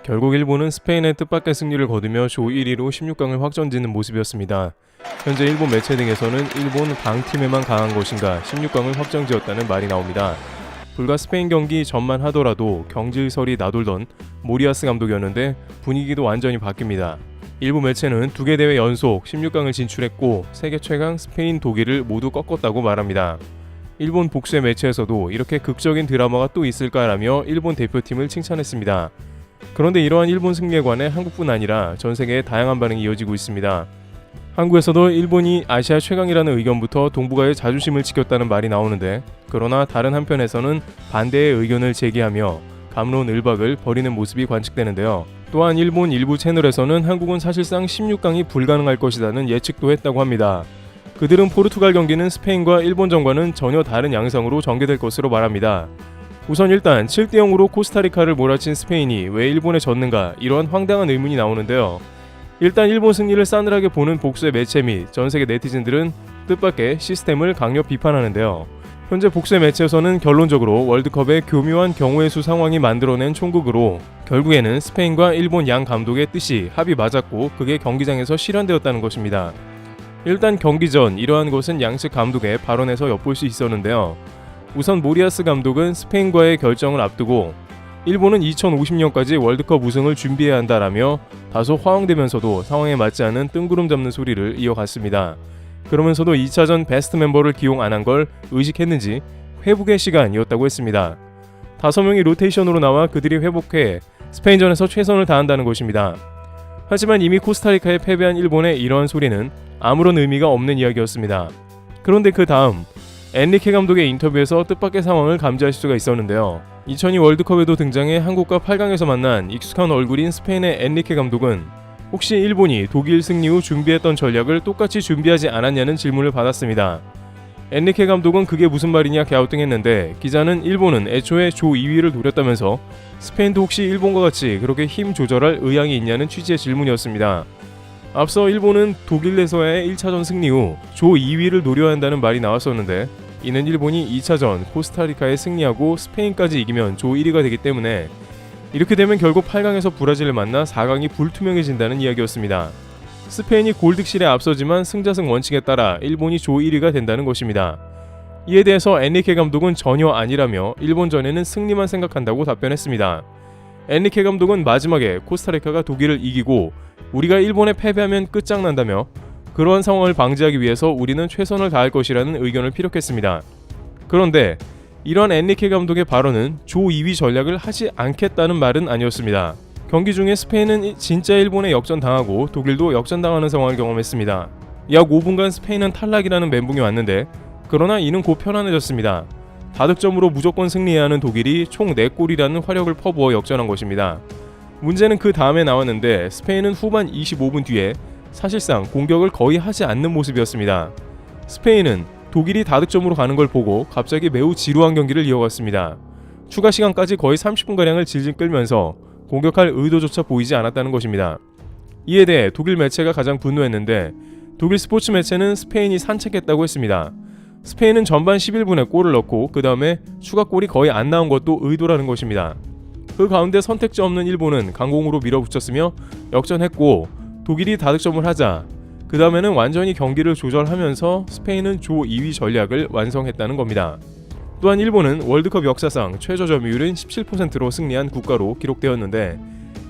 결국 일본은 스페인의 뜻밖의 승리를 거두며 조 1위로 16강을 확정짓는 모습이었습니다. 현재 일본 매체 등에서는 일본 강팀에만 강한 것인가 16강을 확정지었다는 말이 나옵니다. 불과 스페인 경기 전만 하더라도 경질설이 나돌던 모리아스 감독이었는데 분위기도 완전히 바뀝니다. 일부 매체는 2개 대회 연속 16강을 진출했고 세계 최강 스페인, 독일을 모두 꺾었다고 말합니다. 일본 복수의 매체에서도 이렇게 극적인 드라마가 또 있을까라며 일본 대표팀을 칭찬했습니다. 그런데 이러한 일본 승리에 관해 한국뿐 아니라 전 세계에 다양한 반응이 이어지고 있습니다. 한국에서도 일본이 아시아 최강이라는 의견부터 동북아의 자존심을 지켰다는 말이 나오는데, 그러나 다른 한편에서는 반대의 의견을 제기하며 갑론을박을 벌이는 모습이 관측되는데요. 또한 일본 일부 채널에서는 한국은 사실상 16강이 불가능할 것이라는 예측도 했다고 합니다. 그들은 포르투갈 경기는 스페인과 일본전과는 전혀 다른 양상으로 전개될 것으로 말합니다. 우선 일단 7대0으로 코스타리카를 몰아친 스페인이 왜 일본에 졌는가, 이러한 황당한 의문이 나오는데요. 일단 일본 승리를 싸늘하게 보는 복수의 매체 및 전세계 네티즌들은 뜻밖의 시스템을 강력 비판하는데요. 현재 복수의 매체에서는 결론적으로 월드컵의 교묘한 경우의 수 상황이 만들어낸 총극으로 결국에는 스페인과 일본 양 감독의 뜻이 합이 맞았고 그게 경기장에서 실현되었다는 것입니다. 일단 경기 전 이러한 것은 양측 감독의 발언에서 엿볼 수 있었는데요. 우선 모리아스 감독은 스페인과의 결정을 앞두고 일본은 2050년까지 월드컵 우승을 준비해야 한다라며 다소 화왕되면서도 상황에 맞지 않은 뜬구름 잡는 소리를 이어갔습니다. 그러면서도 2차전 베스트 멤버를 기용 안 한 걸 의식했는지 회복의 시간이었다고 했습니다. 5명이 로테이션으로 나와 그들이 회복해 스페인전에서 최선을 다한다는 것입니다. 하지만 이미 코스타리카에 패배한 일본의 이러한 소리는 아무런 의미가 없는 이야기였습니다. 그런데 그 다음 엔리케 감독의 인터뷰에서 뜻밖의 상황을 감지할 수가 있었는데요. 2002 월드컵에도 등장해 한국과 8강에서 만난 익숙한 얼굴인 스페인의 엔리케 감독은 혹시 일본이 독일 승리 후 준비했던 전략을 똑같이 준비하지 않았냐는 질문을 받았습니다. 엔리케 감독은 그게 무슨 말이냐 갸우뚱했는데, 기자는 일본은 애초에 조 2위를 노렸다면서 스페인도 혹시 일본과 같이 그렇게 힘 조절할 의향이 있냐는 취지의 질문이었습니다. 앞서 일본은 독일 내서의 1차전 승리 후 조 2위를 노려야 한다는 말이 나왔었는데, 이는 일본이 2차전 코스타리카에 승리하고 스페인까지 이기면 조 1위가 되기 때문에 이렇게 되면 결국 8강에서 브라질을 만나 4강이 불투명해진다는 이야기였습니다. 스페인이 골득실에 앞서지만 승자승 원칙에 따라 일본이 조 1위가 된다는 것입니다. 이에 대해서 엔리케 감독은 전혀 아니라며 일본전에는 승리만 생각한다고 답변했습니다. 엔리케 감독은 마지막에 코스타리카가 독일을 이기고 우리가 일본에 패배하면 끝장난다며 그러한 상황을 방지하기 위해서 우리는 최선을 다할 것이라는 의견을 피력했습니다. 그런데 이러한 엔리케 감독의 발언은 조 2위 전략을 하지 않겠다는 말은 아니었습니다. 경기 중에 스페인은 진짜 일본에 역전당하고 독일도 역전당하는 상황을 경험했습니다. 약 5분간 스페인은 탈락이라는 멘붕이 왔는데, 그러나 이는 곧 편안해졌습니다. 다득점으로 무조건 승리해야 하는 독일이 총 4골이라는 화력을 퍼부어 역전한 것입니다. 문제는 그 다음에 나왔는데 스페인은 후반 25분 뒤에 사실상 공격을 거의 하지 않는 모습이었습니다. 스페인은 독일이 다득점으로 가는 걸 보고 갑자기 매우 지루한 경기를 이어갔습니다. 추가 시간까지 거의 30분가량을 질질 끌면서 공격할 의도조차 보이지 않았다는 것입니다. 이에 대해 독일 매체가 가장 분노했는데, 독일 스포츠 매체는 스페인이 산책했다고 했습니다. 스페인은 전반 11분에 골을 넣고 그 다음에 추가골이 거의 안 나온 것도 의도라는 것입니다. 그 가운데 선택지 없는 일본은 강공으로 밀어붙였으며 역전했고, 독일이 다득점을 하자 그 다음에는 완전히 경기를 조절하면서 스페인은 조 2위 전략을 완성했다는 겁니다. 또한 일본은 월드컵 역사상 최저 점유율인 17%로 승리한 국가로 기록되었는데,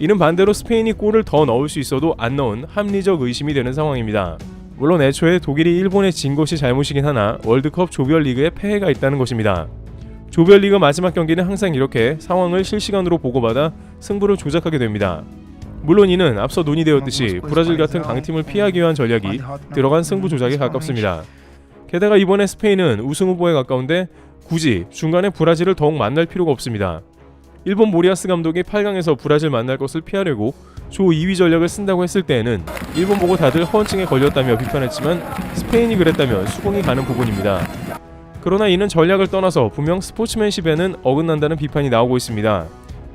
이는 반대로 스페인이 골을 더 넣을 수 있어도 안 넣은 합리적 의심이 되는 상황입니다. 물론 애초에 독일이 일본에 진 것이 잘못이긴 하나 월드컵 조별리그에 폐해가 있다는 것입니다. 조별리그 마지막 경기는 항상 이렇게 상황을 실시간으로 보고받아 승부를 조작하게 됩니다. 물론 이는 앞서 논의되었듯이 브라질 같은 강팀을 피하기 위한 전략이 들어간 승부 조작에 가깝습니다. 게다가 이번에 스페인은 우승 후보에 가까운데 굳이 중간에 브라질을 더욱 만날 필요가 없습니다. 일본 모리아스 감독이 8강에서 브라질 만날 것을 피하려고 조 2위 전략을 쓴다고 했을 때에는 일본 보고 다들 허언증에 걸렸다며 비판했지만 스페인이 그랬다면 수긍이 가는 부분입니다. 그러나 이는 전략을 떠나서 분명 스포츠맨십에는 어긋난다는 비판이 나오고 있습니다.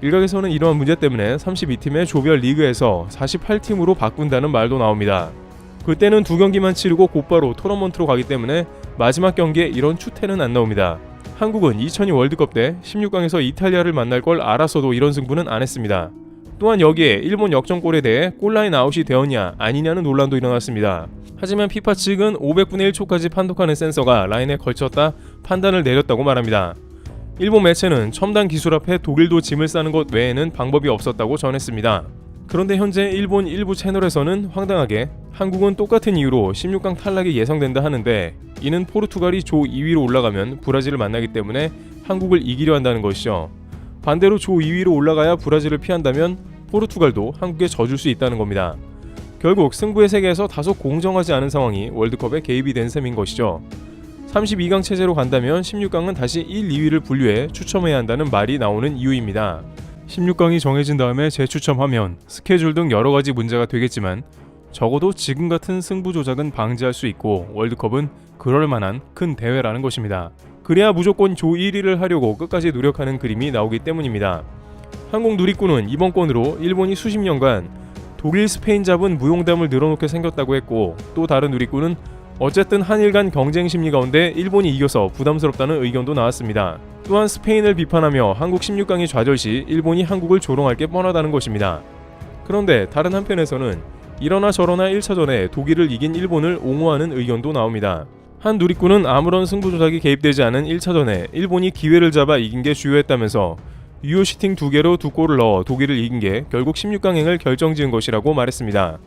일각에서는 이러한 문제 때문에 32팀의 조별 리그에서 48팀으로 바꾼다는 말도 나옵니다. 그때는 2경기만 치르고 곧바로 토너먼트로 가기 때문에 마지막 경기에 이런 추태는 안 나옵니다. 한국은 2002 월드컵 때 16강에서 이탈리아를 만날 걸 알았어도 이런 승부는 안 했습니다. 또한 여기에 일본 역전골에 대해 골라인 아웃이 되었냐 아니냐는 논란도 일어났습니다. 하지만 피파 측은 500분의 1초까지 판독하는 센서가 라인에 걸쳤다 판단을 내렸다고 말합니다. 일본 매체는 첨단 기술 앞에 독일도 짐을 싸는 것 외에는 방법이 없었다고 전했습니다. 그런데 현재 일본 일부 채널에서는 황당하게 한국은 똑같은 이유로 16강 탈락이 예상된다 하는데, 이는 포르투갈이 조 2위로 올라가면 브라질을 만나기 때문에 한국을 이기려 한다는 것이죠. 반대로 조 2위로 올라가야 브라질을 피한다면 포르투갈도 한국에 져줄 수 있다는 겁니다. 결국 승부의 세계에서 다소 공정하지 않은 상황이 월드컵에 개입이 된 셈인 것이죠. 32강 체제로 간다면 16강은 다시 1, 2위를 분류해 추첨해야 한다는 말이 나오는 이유입니다. 16강이 정해진 다음에 재추첨하면 스케줄 등 여러가지 문제가 되겠지만 적어도 지금 같은 승부 조작은 방지할 수 있고 월드컵은 그럴 만한 큰 대회라는 것입니다. 그래야 무조건 조 1위를 하려고 끝까지 노력하는 그림이 나오기 때문입니다. 한국 누리꾼은 이번 건으로 일본이 수십 년간 독일, 스페인 잡은 무용담을 늘어놓게 생겼다고 했고, 또 다른 누리꾼은 어쨌든 한일 간 경쟁 심리 가운데 일본이 이겨서 부담스럽다는 의견도 나왔습니다. 또한 스페인을 비판하며 한국 16강이 좌절시 일본이 한국을 조롱할 게 뻔하다는 것입니다. 그런데 다른 한편에서는 이러나 저러나 1차전에 독일을 이긴 일본을 옹호하는 의견도 나옵니다. 한 누리꾼은 아무런 승부 조작이 개입되지 않은 1차전에 일본이 기회를 잡아 이긴 게 주요했다면서 유효 슈팅 2개로 2골을 넣어 독일을 이긴 게 결국 16강행을 결정지은 것이라고 말했습니다.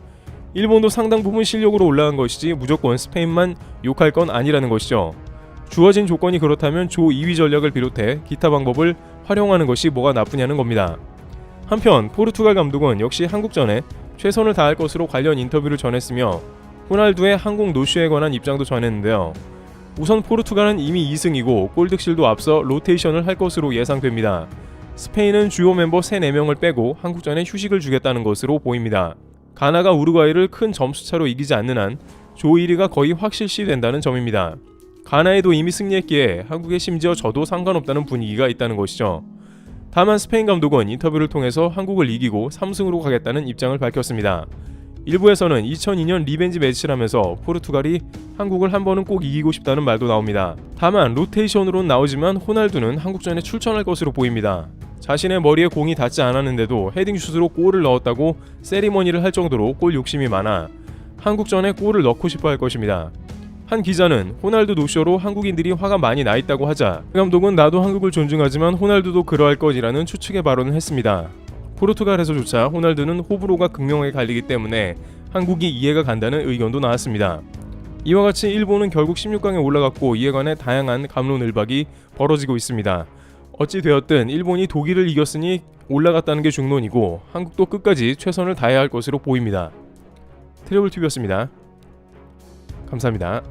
일본도 상당 부분 실력으로 올라간 것이지 무조건 스페인만 욕할 건 아니라는 것이죠. 주어진 조건이 그렇다면 조 2위 전략을 비롯해 기타 방법을 활용하는 것이 뭐가 나쁘냐는 겁니다. 한편 포르투갈 감독은 역시 한국전에 최선을 다할 것으로 관련 인터뷰를 전했으며 호날두의 한국 노쇼에 관한 입장도 전했는데요. 우선 포르투갈은 이미 2승이고 골득실도 앞서 로테이션을 할 것으로 예상됩니다. 스페인은 주요 멤버 3-4명을 빼고 한국전에 휴식을 주겠다는 것으로 보입니다. 가나가 우루과이를 큰 점수차로 이기지 않는 한 조 1위가 거의 확실시 된다는 점입니다. 가나에도 이미 승리했기에 한국에 심지어 져도 상관없다는 분위기가 있다는 것이죠. 다만 스페인 감독은 인터뷰를 통해서 한국을 이기고 3승으로 가겠다는 입장을 밝혔습니다. 일부에서는 2002년 리벤지 매치라면서 포르투갈이 한국을 한 번은 꼭 이기고 싶다는 말도 나옵니다. 다만 로테이션으로는 나오지만 호날두는 한국전에 출전할 것으로 보입니다. 자신의 머리에 공이 닿지 않았는데도 헤딩슛으로 골을 넣었다고 세리머니를 할 정도로 골 욕심이 많아 한국전에 골을 넣고 싶어 할 것입니다. 한 기자는 호날두 노쇼로 한국인들이 화가 많이 나 있다고 하자 감독은 나도 한국을 존중하지만 호날두도 그러할 것이라는 추측의 발언을 했습니다. 포르투갈에서조차 호날두는 호불호가 극명하게 갈리기 때문에 한국이 이해가 간다는 의견도 나왔습니다. 이와 같이 일본은 결국 16강에 올라갔고 이에 관해 다양한 갑론을박이 벌어지고 있습니다. 어찌 되었든 일본이 독일을 이겼으니 올라갔다는 게 중론이고 한국도 끝까지 최선을 다해야 할 것으로 보입니다. 트래블TV였습니다. 감사합니다.